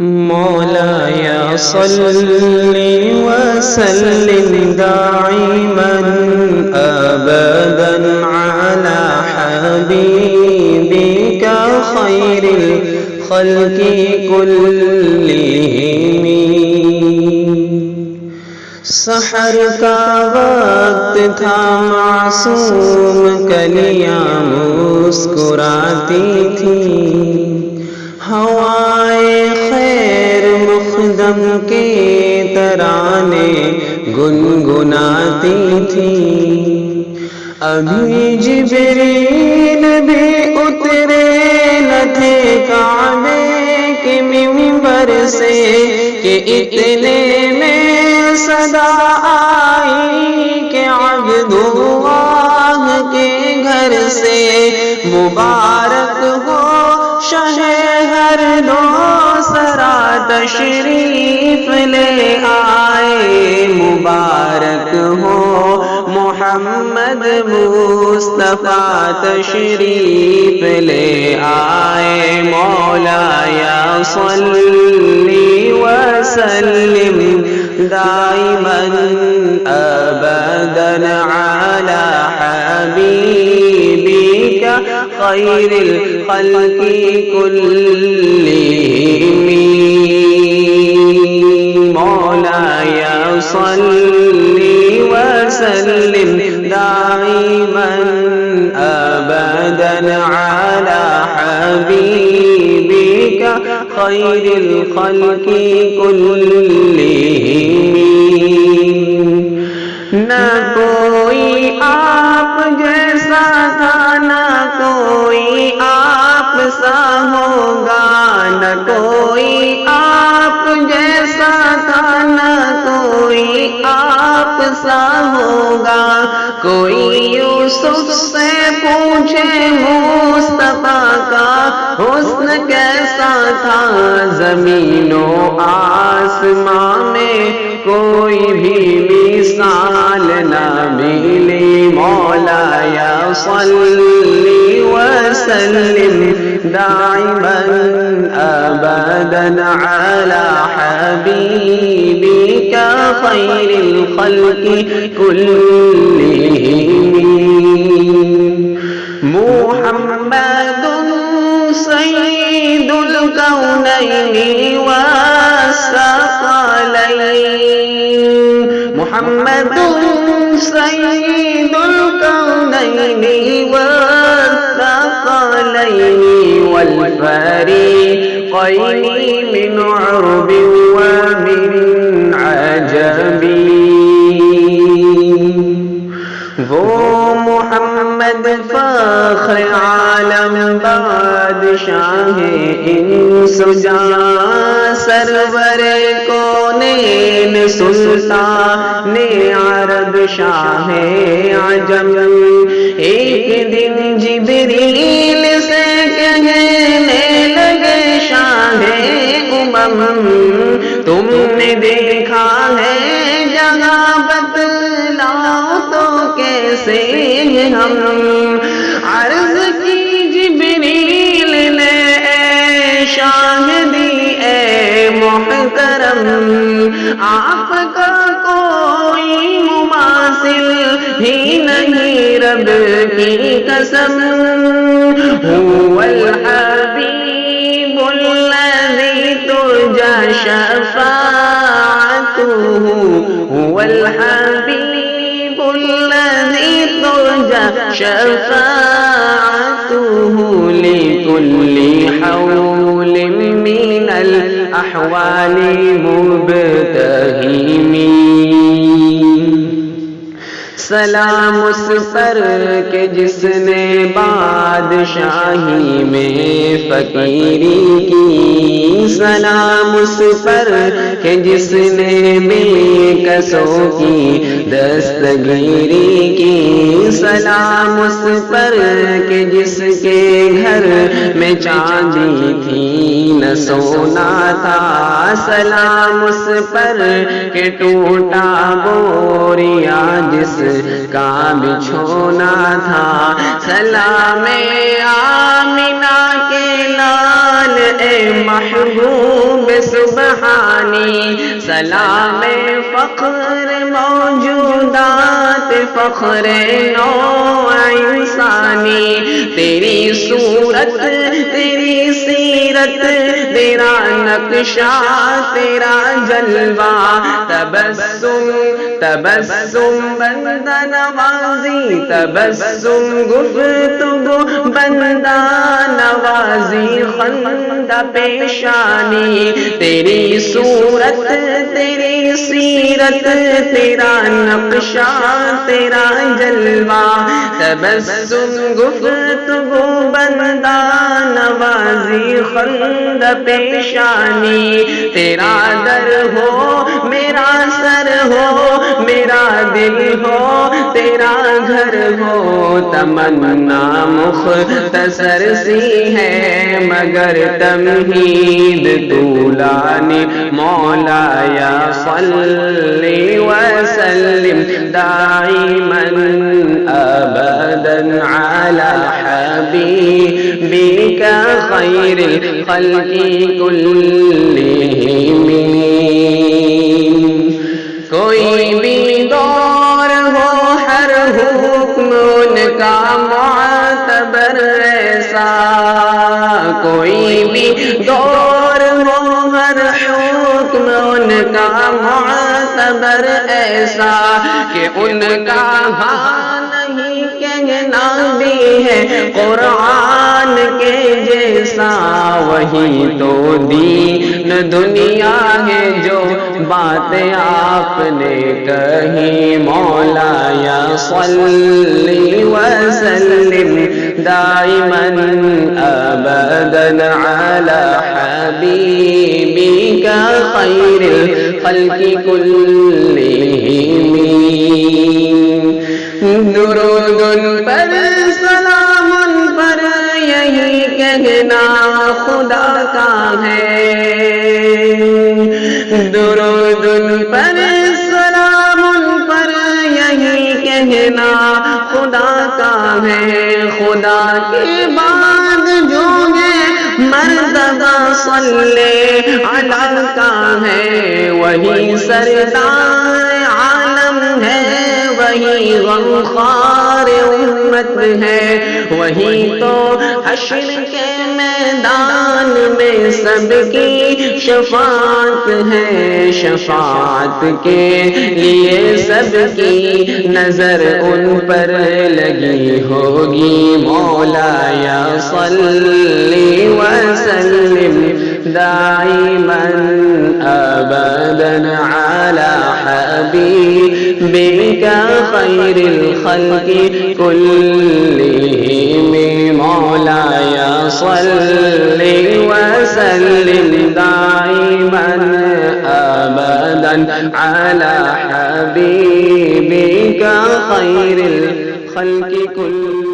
مولاي صل وسلم دائما أبدا على حبيبك خير الخلق كلهم. سحر کا وقت تھا معصوم کلیاں مسکراتی تھیں، ہوائے خیر مخدم کے ترانے گنگناتی تھیں. ابھی جبریل بھی اترے نہ تھے کعبے کے منبر سے کہ اتنے میں صدا آئی کہ عبداللہ کے گھر سے مبارک ہو شہ ہر دو سرا تشریف لے آئے. مبارک ہو محمد مصطفیٰ تشریف لے آئے. مولاي صل وسلم دائما أبدا على حبيبك خير الخلق كلهم. مولاي صل وسلم دائما أبدا على حبيبك خير الخلق كلهم. نہ کوئی آپ جیسا تھا نہ کوئی آپ سا ہوگا، نہ کوئی آپ جیسا تھا نہ کوئی آپ سا ہوگا. کوئی یوسف سے پوچھے مصطفیٰ کا حسن کیسا تھا، زمین و آسمان میں کوئی بھی مثال نہ ملی. مولاي صل وسلم دائما أبدا على حبيبك خير الخلق كلهم. محمد سيد الكونين والثقلين، محمد سيد الكونين والثقلين والفريقين من عرب ومن عجم. وہ محمد فخر عالم بادشاہ انس و جاں سرور کونین سلطان عرب شاہ عجم. ایک دن جبریل سے کہنے لگے شاہ امم تم نے دیکھا ہے جہاں بتلاؤ تو کیسے ہم. عرض کی جبریل نے اے شاہدی اے محترم، آپ کا کوئی مماثل ہی نہیں رب کی قسم. هو الحبیب الذی ترجى شفاعته، هو الحبیب الذی ترجى شفاعته لكل حول من الأحوال مبتهم. سلام اس پر کہ جس نے بادشاہی میں فقیری کی، سلام اس پر کہ جس نے بے کسوں کی دستگیری کی، سلام اس پر کہ جس کے گھر میں چاندی تھی نہ سونا تھا، سلام اس پر کہ ٹوٹا بوریا جس کا بچھونا تھا، سلام آمنہ کے لائے جلال اے محبوب سبحانی، سلام فخر موجودات، فخر نوع انسانی، تیری صورت تیری سیرت، تیرا نقشہ تیرا جلوہ، تبسم تبسم بندہ نوازی، تبسم گفتگو بندہ نوازی، خندہ پیشانی، تیری صورت تیری سیرت، تیرا نقشہ تیرا جلوہ، تبسم گفتگو بندہ نوازی، خندہ پیشانی، تیرا در ہو میرا سر ہو، میرا دل ہو تیرا گھر ہو، تمنا مختصر سی ہے مگر تمہید طولانی، مولایا صلی وسلم دائما ابدا علی حبیبک خیر الخلق کلہم۔ کوئی بھی دور ہو ہر حکم ان کا معتبر ایسا، کوئی بھی دور ہو ہر حکم ان کا معتبر ایسا، کہ ان کا ہاں نہیں کہنا بھی ہے قرآن کے جیسا، وہی تو دین دنیا ہے جو باتیں آپ نے کہی، مولایا صلی وسلم دائما ابدا علی حبیبک خیر الخلق کلہم۔ درود ان پر سلام ان پر یہی کہنا خدا کا ہے، درود ان پر سلام ان پر یہی کہنا خدا کا ہے، خدا کے بعد جو ہے مرتبہ صلی علی کا ہے، وہی سردار عالم ہے، وہی غمخوار امت ہے، وہی تو حشر کے میدان میں سب کی شفاعت ہے، شفاعت کے لیے سب کی نظر ان پر لگی ہوگی، مولایا صلی وسلم دائما ابدا علی حبیبک خیر الخلق کلہم، مولایا صلی وسلم دائما ابدا علی حبیبک خیر الخلق کلہم۔